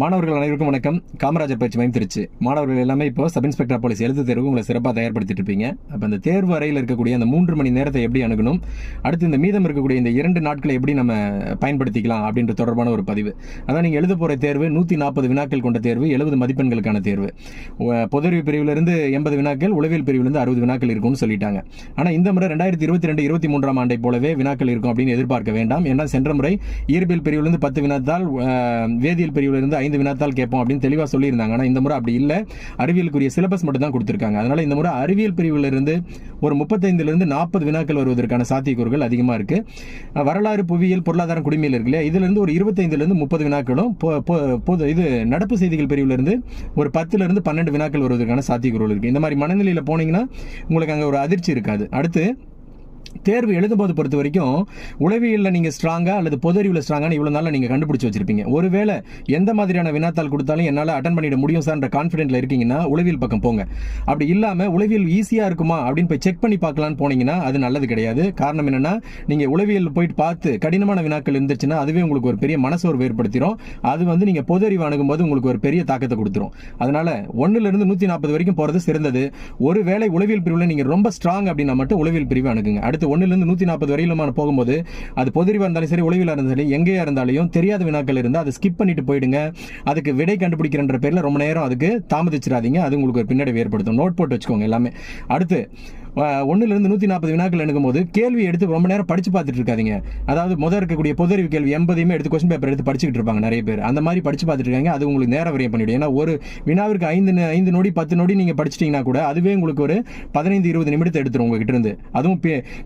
மாணவர்கள் அனைவருக்கும் வணக்கம். காமராஜர் பயிற்சி மையம் திருச்சி. மாணவர்கள் எல்லாமே இப்போ சப் இன்ஸ்பெக்டர் போலீஸ் எழுத்து தேர்வு உங்களை சிறப்பாக தயார்படுத்திட்டு இருப்பீங்க. அப்போ அந்த தேர்வு அறையில் இருக்கக்கூடிய அந்த 3 மணி நேரத்தை எப்படி அணுகணும், அடுத்து இந்த மீதம் இருக்கக்கூடிய இந்த 2 நாட்களை எப்படி நம்ம பயன்படுத்திக்கலாம் அப்படின்ற தொடர்பான ஒரு பதிவு. அதான் நீங்கள் எழுத போகிற தேர்வு 140 வினாக்கள் கொண்ட தேர்வு, 70 மதிப்பெண்களுக்கான தேர்வு. பொதுறிவு பிரிவிலிருந்து 80 வினாக்கள், உளவியல் பிரிவிலிருந்து 60 வினாக்கள் இருக்கும்னு சொல்லிட்டாங்க. ஆனால் இந்த முறை 2022-23 ஆண்டை போலவே வினாக்கள் இருக்கும் அப்படின்னு எதிர்பார்க்க வேண்டாம். ஏன்னா சென்ற முறை இயற்பியல் பிரிவிலிருந்து 10 வினாத்தால், வேதியியல் பிரிவிலிருந்து 5 வினாத்தால் கேட்போம் அப்படின்னு தெளிவாக சொல்லியிருந்தாங்க. ஆனால் இந்த முறை அப்படி இல்லை. அறிவியலுக்குரிய சிலபஸ் மட்டும் தான் கொடுத்துருக்காங்க. அதனால இந்த முறை அறிவியல் பிரிவிலிருந்து ஒரு 35 40 வினாக்கள் வருவதற்கான சாத்தியக்கூறுகள் அதிகமாக இருக்கு. வரலாறு, புவியியல், பொருளாதாரம், குடிமையில் இருக்கு இல்லையா, இதுல இருந்து ஒரு 25 30 வினாக்களும், இது நடப்பு செய்திகள் பிரிவிலிருந்து ஒரு 10 12 வினாக்கள் வருவதற்கான சாத்தியக்கூறுகள் இருக்கு. இந்த மாதிரி மனநிலையில் போனீங்கன்னா உங்களுக்கு அங்கே ஒரு அதிர்ச்சி இருக்காது. அடுத்து தேர்வு எழுதும்போது பொறுத்த வரைக்கும் உளவியலில் நீங்கள் ஸ்ட்ராங்காக அல்லது பொது அறிவில் ஸ்ட்ராங்கான இவ்வளோ நாளில் நீங்கள் கண்டுபிடிச்சி வச்சிருப்பீங்க. ஒருவேளை எந்த மாதிரியான வினாத்தால் கொடுத்தாலும் என்னால் அட்டன் பண்ணிட முடியும் சார்ன்ற கான்ஃபிடென்ட்ல இருக்கீங்கன்னா உளவியல் பக்கம் போங்க. அப்படி இல்லாமல் உளவியல் ஈஸியாக இருக்குமா அப்படின்னு போய் செக் பண்ணி பார்க்கலான்னு போனீங்கன்னா அது நல்லது கிடையாது. காரணம் என்னன்னா, நீங்கள் உளவியல் போயிட்டு பார்த்து கடினமான வினாக்கள் இருந்துச்சுன்னா அதுவே உங்களுக்கு ஒரு பெரிய மனசோர்வு ஏற்படுத்திடும். அது நீங்கள் பொது அறிவு அணுகும்போது உங்களுக்கு ஒரு பெரிய தாக்கத்தை கொடுத்துரும். அதனால 1 to 140 வரைக்கும் போகிறது சிறந்தது. ஒருவேளை உளவியல் பிரிவில் நீங்கள் ரொம்ப ஸ்ட்ராங் அப்படின்னா மட்டும் உளவியல் பிரிவு அணுகுங்க. அடுத்து 1 to 140 வரையிலுமான போகும்போது அது பொதுறிவா இருந்தாலும் சரி, உளவியலா இருந்தாலும் சரி, எங்கேயா இருந்தாலும் தெரியாத வினாக்கள் இருந்தால் அதை ஸ்கிப் பண்ணிட்டு போயிடுங்க. அதுக்கு விடை கண்டுபிடிக்கிறன்ற பேரில் ரொம்ப நேரம் அதுக்கு தாமதிச்சிடாதீங்க. அது உங்களுக்கு ஒரு பின்னடைவு ஏற்படுத்தும். நோட் போட்டு வச்சுக்கோங்க எல்லாமே. அடுத்து 1 to 140 வினாக்கள் எடுக்கும் போது கேள்வி எடுத்து ரொம்ப நேரம் படிச்சு பார்த்துட்டு இருக்காதீங்க. அதாவது முதல் இருக்கக்கூடிய பொதுறிவு கேள்வி 80 எடுத்து கொஸ்டின் பேப்பர் எடுத்து படிச்சுட்டு இருப்பாங்க நிறைய பேர். அந்த மாதிரி படிச்சு பார்த்துட்டு இருக்காங்க. அது உங்களுக்கு நேரம் விரயம் பண்ணிவிடும். ஏன்னா ஒரு வினாவிற்கு 5 நொடி 10 நொடி நீங்க படிச்சிட்டீங்கன்னா கூட அதுவே உங்களுக்கு ஒரு 15-20 நிமிடத்தை எடுத்துரும் உங்ககிட்ட இருந்து. அதுவும்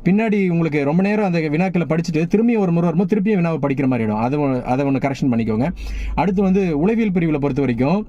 பின்னாடி உங்களுக்கு ரொம்ப நேரம் அந்த வினாக்களை படிச்சுட்டு திரும்பி ஒரு முறை வரும்போது திருப்பியும் வினாவை படிக்கிற மாதிரி ஆயிடும். அதை ஒன்று கரெக்ஷன் பண்ணிக்கோங்க. அடுத்து உளவியல் பிரிவில் பொறுத்த வரைக்கும்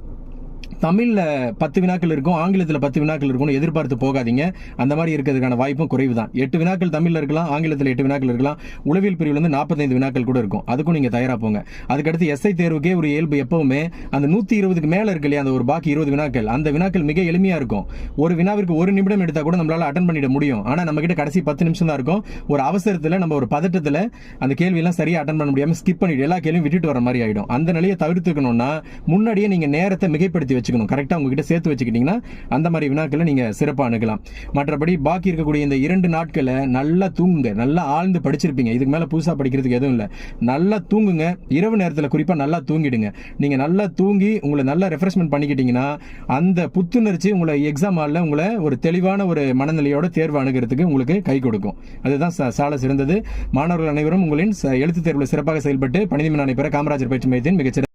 தமிழில் 10 வினாக்கள் இருக்கும், ஆங்கிலத்தில் 10 வினாக்கள் இருக்கும்னு எதிர்பார்த்து போகாதீங்க. அந்த மாதிரி இருக்கிறதுக்கான வாய்ப்பும் குறைவு தான். 8 வினாக்கள் தமிழில் இருக்கலாம், ஆங்கிலத்தில் 8 வினாக்கள் இருக்கலாம். உளவியல் பிரிவில் 45 வினாக்கள் கூட இருக்கும். அதுக்கும் நீங்கள் தயாராக போங்க. அதுக்கடுத்து எஸ்ஐ தேர்வுக்கே ஒரு இயல்பு எப்பவுமே அந்த 120க்கு மேலே இருக்கு இல்லையா, அந்த ஒரு பாக்கி 20 வினாக்கள், அந்த வினாக்கள் மிக எளிமையாக இருக்கும். ஒரு வினாவிற்கு 1 நிமிடம் எடுத்தால் கூட நம்மளால் அட்டன் பண்ணிட முடியும். ஆனால் நம்ம கிட்ட கடைசி 10 நிமிஷம் தான் இருக்கும். ஒரு அவசரத்தில் நம்ம ஒரு பதட்டத்தில் அந்த கேள்வியெல்லாம் சரியாக அட்டன் பண்ண முடியாமல் ஸ்கிப் பண்ணிட்டு எல்லா கேள்வியும் விட்டுட்டு வர மாதிரி ஆகிடும். அந்த நிலையை தவிர்த்துக்கணும்னா முன்னாடியே நீங்கள் நேரத்தை மிகைப்படுத்தி வச்சுக்கணும். கரெக்டாக உங்ககிட்ட சேர்த்து வச்சுக்கிட்டீங்கன்னா அந்த மாதிரி வினாக்களை நீங்க சிறப்பாக அணுகலாம். மற்றபடி பாக்கி இருக்கக்கூடிய இந்த 2 நாட்களை நல்லா தூங்குங்க. நல்லா ஆழ்ந்து படிச்சிருப்பீங்க. இதுக்கு மேல புதுசா படிக்கிறதுக்கு எதுவும் இல்லை. நல்லா தூங்குங்க. இரவு நேரத்தில் குறிப்பா நல்லா தூங்கிடுங்க. நீங்க நல்லா தூங்கி உங்களை நல்லா ரெஃப்ரெஷ்மெண்ட் பண்ணிக்கிட்டீங்கன்னா அந்த புத்துணர்ச்சி உங்களை எக்ஸாம் ஹாலில் உங்களை ஒரு தெளிவான ஒரு மனநிலையோட தேர்வு அணுகிறதுக்கு உங்களுக்கு கை கொடுக்கும். அதுதான் சால சிறந்தது. மாணவர்கள் அனைவரும் உங்களின் எழுத்து தேர்வில் சிறப்பாக செயல்பட்டு பணிதி பெற காமராஜர் பயிற்சி மையத்தின் மிகச்சிறந்த